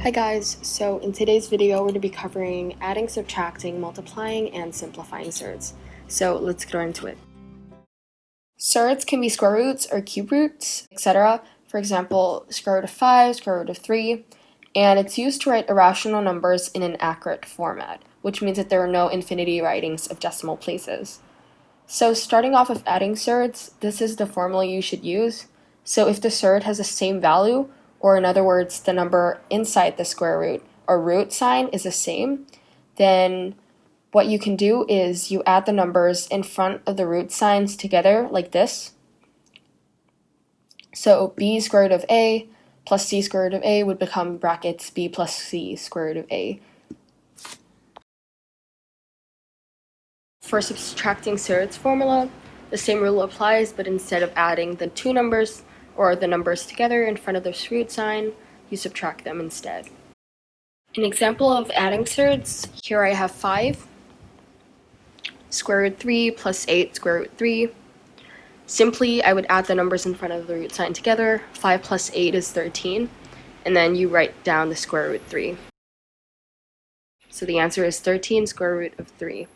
Hi guys, so in today's video we're going to be covering adding, subtracting, multiplying, and simplifying surds. So let's get right into it. Surds can be square roots or cube roots, etc. For example, square root of 5, square root of 3, and it's used to write irrational numbers in an accurate format, which means that there are no infinity writings of decimal places. So starting off with adding surds, this is the formula you should use. So if the surd has the same value, or in other words, the number inside the square root or root sign is the same, then what you can do is you add the numbers in front of the root signs together like this. So b square root of a plus c square root of a would become brackets b plus c square root of a. For subtracting surds formula, the same rule applies, but instead of adding the two numbers or the numbers together in front of the root sign, you subtract them instead. An example of adding surds, here I have 5, square root 3 plus 8 square root 3. Simply, I would add the numbers in front of the root sign together. 5 plus 8 is 13, and then you write down the square root 3. So the answer is 13 square root of 3.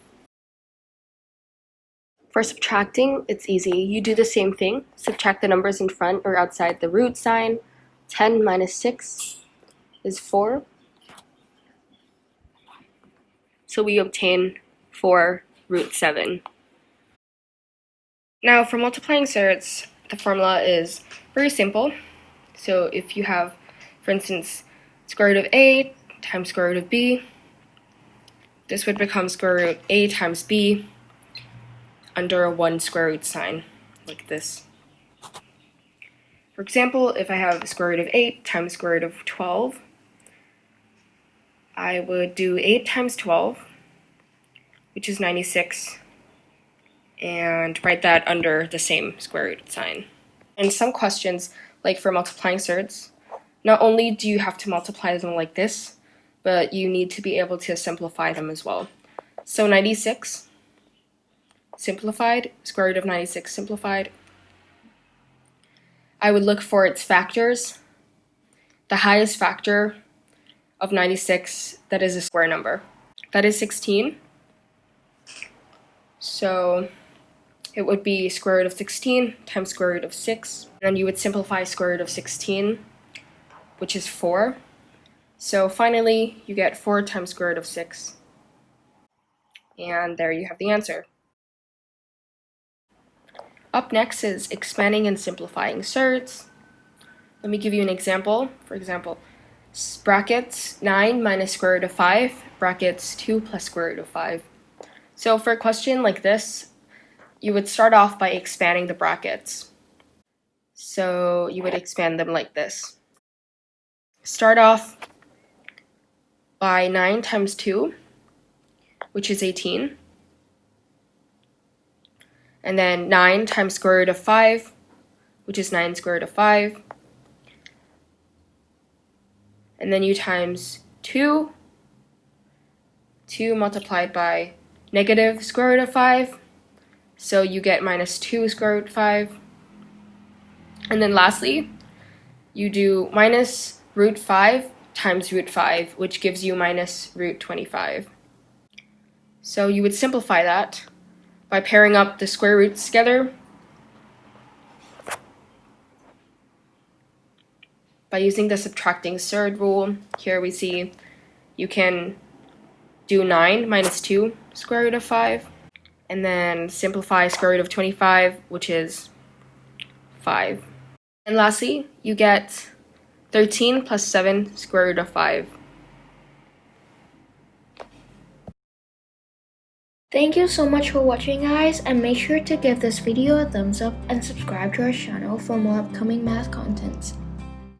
For subtracting, it's easy. You do the same thing. Subtract the numbers in front or outside the root sign. 10 minus 6 is 4. So we obtain 4 root 7. Now for multiplying surds, the formula is very simple. So if you have, for instance, square root of a times square root of b, this would become square root a times b under a 1 square root sign, like this. For example, if I have square root of 8 times square root of 12, I would do 8 times 12, which is 96, and write that under the same square root sign. And some questions, like for multiplying surds, not only do you have to multiply them like this, but you need to be able to simplify them as well. So 96 simplified, square root of 96 simplified. I would look for its factors. The highest factor of 96 that is a square number, that is 16. So it would be square root of 16 times square root of 6. And then you would simplify square root of 16, which is 4. So finally, you get 4 times square root of 6. And there you have the answer. Up next is expanding and simplifying surds. Let me give you an example. For example, brackets 9 minus square root of 5, brackets 2 plus square root of 5. So for a question like this, you would start off by expanding the brackets. So you would expand them like this. Start off by 9 times 2, which is 18. And then 9 times square root of 5, which is 9 square root of 5. And then you times 2 multiplied by negative square root of 5. So you get minus 2 square root 5. And then lastly, you do minus root 5 times root 5, which gives you minus root 25. So you would simplify that by pairing up the square roots together. By using the subtracting surd rule, here we see you can do 9 minus 2 square root of 5, and then simplify square root of 25, which is 5. And lastly, you get 13 plus 7 square root of 5. Thank you so much for watching, guys, and make sure to give this video a thumbs up and subscribe to our channel for more upcoming math contents.